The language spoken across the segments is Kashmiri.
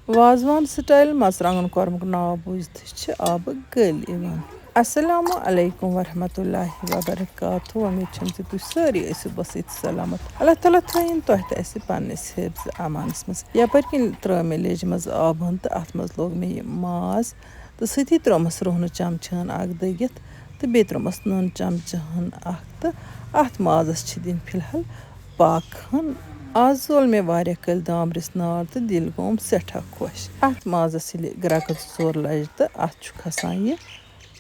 Wazwan style masrangan kormuk naw buzdiç abı gel ivan. Assalamu alaikum wa rahmatullahi wa barakatuh. Umid چھم زِ تُہۍ سٲری ٲسِو بسٕتۍ سلامت. اللہ تعالیٰ تھٲیِن تۄہہِ تہِ اَسہِ پنٛنِس حِفظ امانَس منٛز. یپٲرۍ کِنۍ ترٛٲو مےٚ لیٚجہِ منٛز آبہٕ ہن تہٕ اَتھ منٛز لوگ مےٚ یہِ ماز تہٕ سۭتی ترٛوومَس رۄہنہٕ چمچہٕ ہن اکھ دٔگِتھ تہٕ بیٚیہِ ترٛوومَس نُن چمچہٕ ہن اکھ تہٕ اَتھ مازَس چھِ دِنۍ فِلحال پاکھ ہن. آز زول مےٚ واریاہ کٲلۍ دامبرِس نار تہٕ دِل گوٚوُم سٮ۪ٹھاہ خۄش. اَتھ مازَس ییٚلہِ گرٛٮ۪کہٕ 2-4 لَجہِ تہٕ اَتھ چھُ کھسان یہِ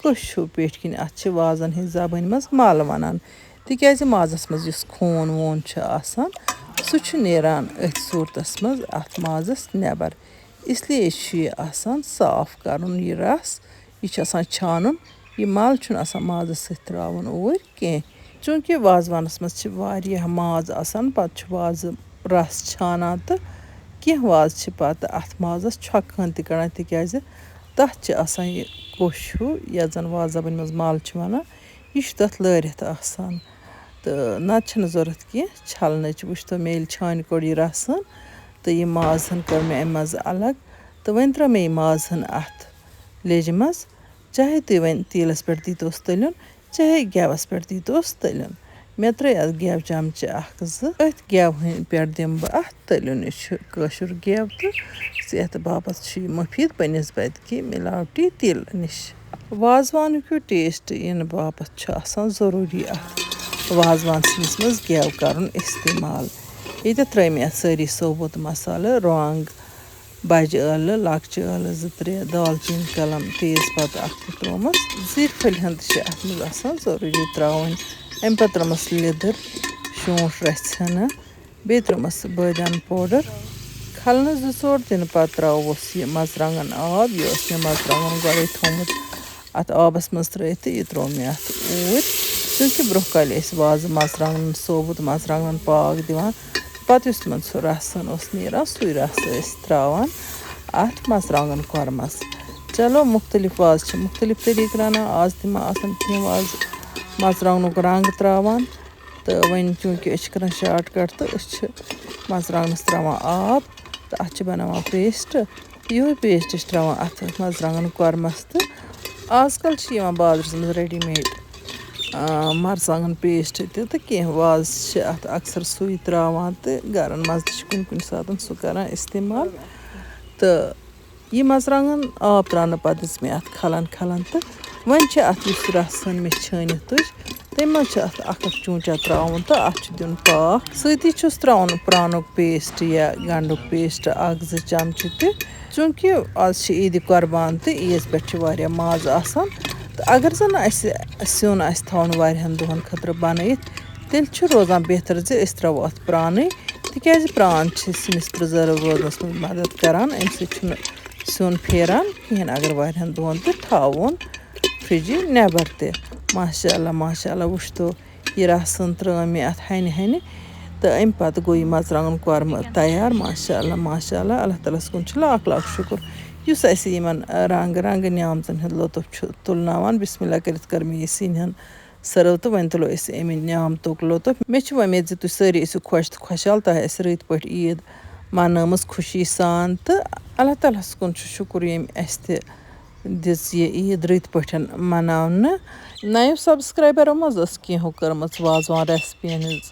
کوٚش ہیوٗ پیٚٹھۍ کِنۍ. اَتھ چھِ وازن ہِنٛزِ زبٲنۍ منٛز مَل وَنان تِکیٛازِ مازَس منٛز یُس خوٗن ووٗن چھُ آسان سُہ چھُ نیران أتھۍ صوٗرتَس منٛز اَتھ مازَس نٮ۪بر. اِسلیے چھُ یہِ آسان صاف کَرُن یہِ رَس. یہِ چھُ آسان چھانُن. یہِ مَل چھُنہٕ آسان مازَس سۭتۍ ترٛاوُن اوٗرۍ کیٚنٛہہ. چوٗنٛکہِ وازوانَس منٛز چھِ واریاہ ماز آسان پَتہٕ چھُ وازٕ رَس چھانان تہٕ کیٚنٛہہ وازٕ چھِ پَتہٕ اَتھ مازَس چھۄکہٕ ہن تہِ کَڑان تِکیٛازِ تَتھ چھِ آسان یہِ کوٚش ہیوٗ یَتھ زَن وازٕ زبٲنۍ منٛز مَل چھِ وَنان یہِ چھُ تَتھ لٲرِتھ آسان تہٕ نَتہٕ چھِنہٕ ضوٚرَتھ کیٚنٛہہ چھَلنٕچ. وٕچھتو مےٚ ییٚلہِ چھانہِ کوٚڑ یہِ رَسن تہٕ یہِ ماز ہن کٔڑ مےٚ اَمہِ منٛزٕ الگ تہٕ وۄنۍ ترٛٲو مےٚ یہِ ماز ہن اَتھ لیٚجہِ منٛز. چاہے تُہۍ وۄنۍ تیٖلَس پٮ۪ٹھ دیٖتوس تٔلیُن چاہے گٮ۪وَس پٮ۪ٹھ دیٖتوس تٔلیُن. مےٚ ترٛٲے اَتھ گٮ۪و چمچہٕ 1-2 أتھۍ گٮ۪و ہٕنٛدۍ پٮ۪ٹھ دِمہٕ بہٕ اَتھ تٔلیُن. یہِ چھُ کٲشُر گٮ۪و تہٕ صحتہٕ باپتھ چھُ یہِ مُفیٖد بَنسبت کہِ مِلاوٹی تیٖلہٕ نِش. وازوانُک ہیوٗ ٹیسٹ یِنہٕ باپتھ چھُ آسان ضروٗری اَتھ وازوان سِنِس منٛز گٮ۪و کَرُن اِستعمال. ییٚتٮ۪تھ ترٛٲے مےٚ اَتھ سٲری ثوبوٗت مصالہٕ رۄنٛگ بَجہِ ٲلہٕ لۄکچہِ ٲلہٕ 2-3 دالچیٖن کلم تیز پتہٕ اکھ تہِ ترٛوومَس. زِرۍ پھٔلۍ ہن تہِ چھِ اَتھ منٛز آسان ضروٗری ترٛاوٕنۍ. اَمہِ پتہٕ ترٛٲومَس لیٚدٕر شونٛٹھ رَژھِ ہنا بیٚیہِ ترٛٲومَس بٲدیان پوڈر کھلنہٕ 2-4 دِنہٕ پتہٕ ترٛاووس یہِ مرژٕوانٛگن آب. یہِ اوس مےٚ مرژٕوانٛگن گۄڈَے تھوٚمُت اَتھ آبَس منٛز ترٛٲیِتھ تہٕ یہِ ترٛوو مےٚ اَتھ اوٗرۍ. چوٗنٛکہِ برٛونٛہہ کالہِ ٲسۍ وازٕ مرژٕوانٛگنن ثوبوٗت مرژٕوانٛگنن پاکھ دِوان پتہٕ یُس تِمن سُہ رَسن اوس نیران سُے رَس ٲسۍ ترٛاوان اَتھ مرژٕوانٛگن کۄرمَس. چلو مُختٔلِف وازٕ چھِ مُختٔلِف طٔریٖقہٕ رَنان. آز تہِ ما آسان کیٚنٛہہ وازٕ مرژٕوانٛگنُک رنٛگ ترٛاوان تہٕ وۄنۍ چوٗنٛکہِ أسۍ چھِ کَران شاٹ کَٹ تہٕ أسۍ چھِ مرژٕوانٛگنَس ترٛاوان آب تہٕ اَتھ چھِ بَناوان پیسٹ. یِہوٚے پیسٹ چھِ ترٛاوان اَتھ مرژٕوانٛگن کۄرمَس تہٕ آز کل چھِ یِوان بازرَس منٛز ریڈی میڈ مرژٕوانٛگن پیسٹ تہِ تہٕ کیٚنٛہہ وازٕ چھِ اَتھ اکثر سُے ترٛاوان تہٕ گرن منٛز تہِ چھِ کُنہِ کُنہِ ساتہٕ سُہ کَران اِستعمال. تہٕ یہِ مرژٕوانٛگن آب ترٛاونہٕ پتہٕ دِژ مےٚ اَتھ کھلن تہٕ وۄنۍ چھِ اَتھ یُس رَس ہن مےٚ چھٲنِتھ تُج تَمہِ منٛز چھُ اَتھ اکھ چوٗنٛچا ترٛاوُن تہٕ اَتھ چھُ دیُن پاکھ. سۭتی چھُس ترٛاوُن پرٛانُک پیسٹ یا گنٛڈُک پیسٹ 1-2 چمچہٕ تہِ. چوٗنٛکہِ آز چھِ عیٖدِ قۄربان تہٕ عیٖز پٮ۪ٹھ چھُ واریاہ ماز آسان تہٕ اگر زن اَسہِ سیُن آسہِ تھاوُن واریاہن دۄہن خٲطرٕ بنٲیِتھ تیٚلہِ چھُ روزان بہتر زِ أسۍ ترٛاوو اَتھ پرٛانٕے تِکیٛازِ پرٛان چھِ سِنِس پرٛزٲرٕو روزنس منٛز مدد کران. اَمہِ سۭتۍ چھُنہٕ سیُن پھیران کِہیٖنۍ اگر واریاہن دۄہن تہِ تھاوون فرجہِ نٮ۪بر تہِ. ماشاء اللہ وٕچھتو یہِ رَسن ترٛٲو مےٚ اَتھ ہنہِ تہٕ اَمہِ پتہٕ گوٚو یہِ مرژٕوانٛگن کۄرمہٕ تیار. ماشاء اللہ اللہ تعالیٰ ہس کُن چھُ لاکھ شُکُر یُس اَسہِ یِمن رنٛگہٕ نعمژن ہُنٛد لُطُف چھُ تُلناوان. بِسمہِ اللہ کٔرِتھ کٔر مےٚ یہِ سِنۍ ہن سٔرٕو تہٕ وۄنۍ تُلو أسۍ اَمہِ نعمتُک لُطُف. مےٚ چھِ وۄمید زِ تُہۍ سٲری ٲسِو خۄش تہٕ خۄشحال تۄہہِ آسہِ رٕتۍ پٲٹھۍ عیٖد منٲومٕژ خوشی سان تہٕ اللہ تعالیٰ ہس کُن چھُ شُکُر ییٚمۍ اَسہِ تہِ دِژ یہِ عیٖد رٕتۍ پٲٹھۍ مناونہٕ. نَیو سبسکرایبرو منٛز ٲس کیٚنٛہو کٔرمٕژ وازوان ریسپین ہِنٛز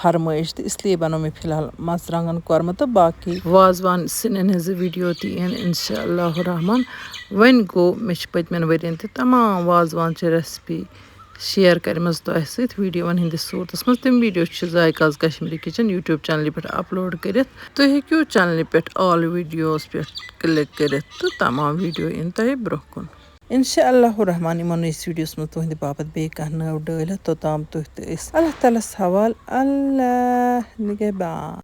فرمٲیش تہٕ اِسلیے بنوو مےٚ فِلحال مرژٕوانٛگن کۄرمہٕ تہٕ باقٕے وازوان سِنٮ۪ن ہِنٛزٕ ویٖڈیو تہِ یِن اِنشاء اللہ الرحمان. وۄنۍ گوٚو مےٚ چھِ پٔتمٮ۪ن ؤرین تہِ تمام وازوانچہِ ریسپی شِیر کَرِمَژ تۄہہِ سۭتۍ ویٖڈیووَن ہِنٛدِس صوٗرتس منٛز. تِم ویٖڈیو چھِ ذایقاز کشمیٖری کِچن یوٗٹیوٗب چنلہِ پٮ۪ٹھ اپلوڈ کٔرِتھ. تُہۍ ہیٚکِو چنلہِ پٮ۪ٹھ آل ویٖڈیوز پٮ۪ٹھ کِلِک کٔرِتھ تہٕ تمام ویٖڈیو یِن تۄہہِ برٛونٛہہ کُن اِنشاء اللہ الرحمان. یِمو نٔیِس ویٖڈیوَس منٛز تُہنٛدِ باپتھ بیٚیہِ کانٛہہ نٔو ڈٲلۍ توٚتام تُہۍ تہِ ٲسۍ اللہ تعالیٰ ہس حوالہٕ. اللہ نِگہبان.